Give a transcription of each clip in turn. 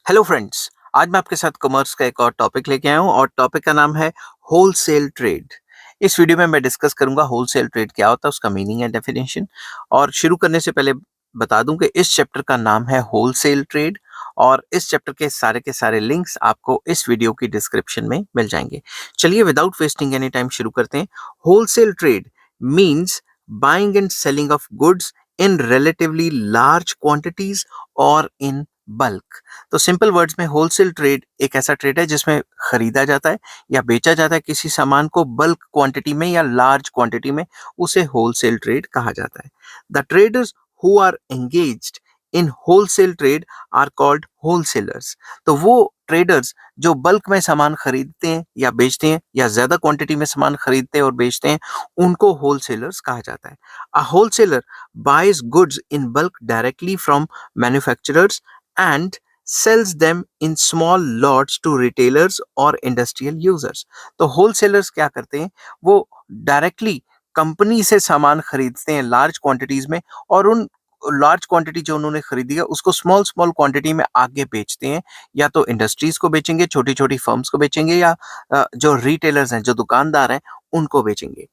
Hello friends. आज मैं आपके साथ कॉमर्स का एक और टॉपिक लेके आया हूँ और टॉपिक का नाम है होलसेल ट्रेड। इस वीडियो में मैं डिस्कस करूंगा होलसेल ट्रेड क्या होता है, उसका मीनिंग एंड डेफिनेशन। और शुरू करने से पहले बता दूं कि इस चैप्टर का नाम है होलसेल ट्रेड और इस चैप्टर के सारे लिंक्स आपको इस वीडियो की डिस्क्रिप्शन में मिल जाएंगे। चलिए विदाउट वेस्टिंग एनी टाइम शुरू करते हैं। Wholesale trade means buying and selling of goods in relatively large quantities और इन बल्क। तो सिंपल वर्ड्स में होलसेल ट्रेड एक ऐसा ट्रेड है जिसमें खरीदा जाता है या बेचा जाता है किसी सामान को बल्क क्वांटिटी में या लार्ज क्वांटिटी में, उसे होलसेल ट्रेड कहा जाता है। The traders who are engaged in wholesale trade are called wholesalers. तो वो ट्रेडर्स जो बल्क में सामान खरीदते हैं या बेचते हैं या ज्यादा क्वांटिटी में सामान खरीदते हैं और बेचते हैं, उनको होलसेलर्स कहा जाता है। अ wholesaler buys goods in bulk directly from manufacturers and sells them in small lots to retailers or industrial users। तो होलसेलर्स क्या करते हैं, वो डायरेक्टली कंपनी से सामान खरीदते हैं लार्ज क्वांटिटीज में और उन लार्ज क्वांटिटी जो उन्होंने खरीदी है उसको स्मॉल स्मॉल क्वांटिटी में आगे बेचते हैं। या तो इंडस्ट्रीज को बेचेंगे, छोटी छोटी फर्म्स को बेचेंगे, या जो रिटेलर्स हैं, जो दुकानदार हैं, उनको बेचेंगे।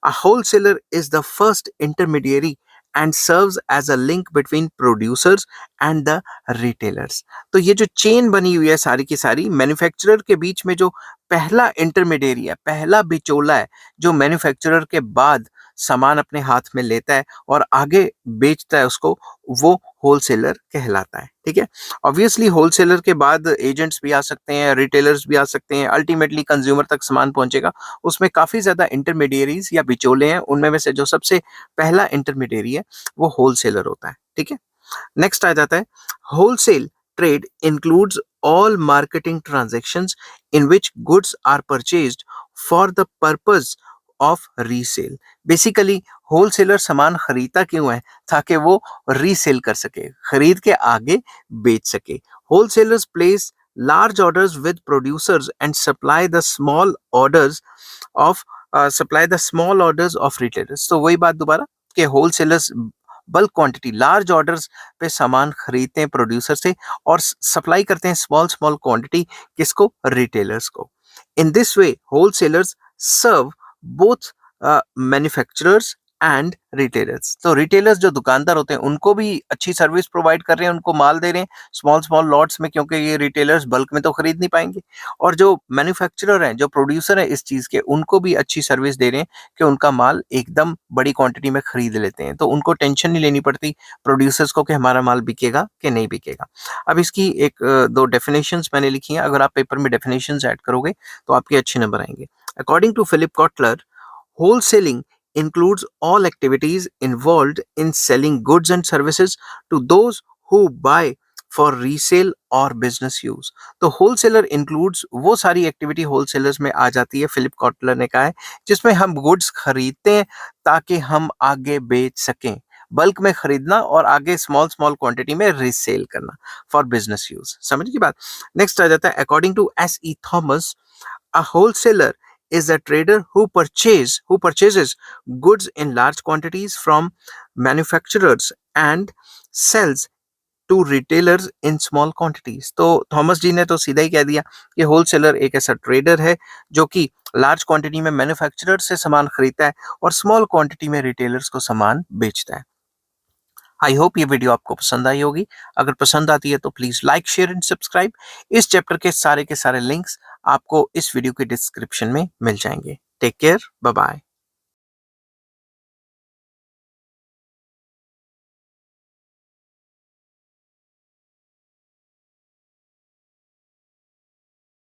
A wholesaler is the first intermediary and serves as a link between producers and the retailers। तो ये जो चेन बनी हुई है सारी की सारी, मैन्युफैक्चरर के बीच में जो पहला इंटरमीडियरी है, पहला बिचौला है, जो मैन्युफैक्चरर के बाद सामान अपने हाथ में लेता है और आगे बेचता है उसको, वो होलसेलर कहलाता है। ठीक है। ऑब्वियसली होलसेलर के बाद एजेंट्स भी आ सकते हैं, रिटेलर्स भी आ सकते हैं, अल्टीमेटली कंज्यूमर तक सामान पहुंचेगा। उसमें काफी ज्यादा इंटरमीडियरीज या बिचौले हैं, उनमें में से जो सबसे पहला इंटरमीडियरी है वो होलसेलर होता है। ठीक है। नेक्स्ट आ जाता है wholesale trade includes all marketing transactions in which goods are purchased for the purpose of resale. Basically wholesaler सामान खरीदता क्यों है? ताकि वो रीसेल कर सके, खरीद के आगे बेच सके। Wholesalers place large orders with producers and supply the small orders of retailers। तो वही बात दोबारा कि wholesalers bulk quantity large orders पे सामान खरीदते हैं प्रोड्यूसर से और सप्लाई करते हैं स्मॉल स्मॉल क्वांटिटी, किसको? रिटेलर्स को। In this way wholesalers serve both manufacturers and retailers. तो रिटेलर्स जो दुकानदार होते हैं उनको भी अच्छी सर्विस प्रोवाइड कर रहे हैं, उनको माल दे रहे हैं स्मॉल स्मॉल लॉट्स में, क्योंकि ये रिटेलर्स बल्क में तो खरीद नहीं पाएंगे। और जो मैन्युफैक्चरर हैं, जो प्रोड्यूसर है इस चीज के, उनको भी अच्छी सर्विस दे रहे हैं कि उनका माल एकदम बड़ी क्वांटिटी में खरीद लेते हैं, तो उनको टेंशन नहीं लेनी पड़ती प्रोड्यूसर्स को कि हमारा माल बिकेगा कि नहीं बिकेगा। अब इसकी दो डेफिनेशंस मैंने लिखी हैं, अगर आप पेपर में डेफिनेशंस ऐड करोगे तो आपके अच्छे नंबर आएंगे। According to Philip Kotler, wholesaling includes all activities involved in selling goods and services to those who buy for resale और business use। तो wholesaler includes वो सारी एक्टिविटी wholesalers में आ जाती है, फिलिप कॉटलर ने कहा है, जिसमें हम गुड्स खरीदते हैं ताकि हम आगे बेच सकें। बल्क में खरीदना और आगे स्मॉल स्मॉल क्वांटिटी में रीसेल करना फॉर बिजनेस यूज। समझ की बात। नेक्स्ट आ जाता है according to S.E. Thomas, a wholesaler is a trader who purchases goods in large quantities from manufacturers and sells to retailers in small quantities। तो Thomas जी ने तो सीधा ही कह दिया कि होलसेलर एक ऐसा ट्रेडर है जो कि लार्ज क्वांटिटी में मैन्युफैक्चरर से सामान खरीदता है और स्मॉल क्वांटिटी में रिटेलर्स को सामान बेचता है। आई होप ये वीडियो आपको पसंद आई होगी। अगर पसंद आती है तो please like, share and subscribe. इस चैप्टर के सारे लिंक्स आपको इस वीडियो के डिस्क्रिप्शन में मिल जाएंगे। Take care, bye bye.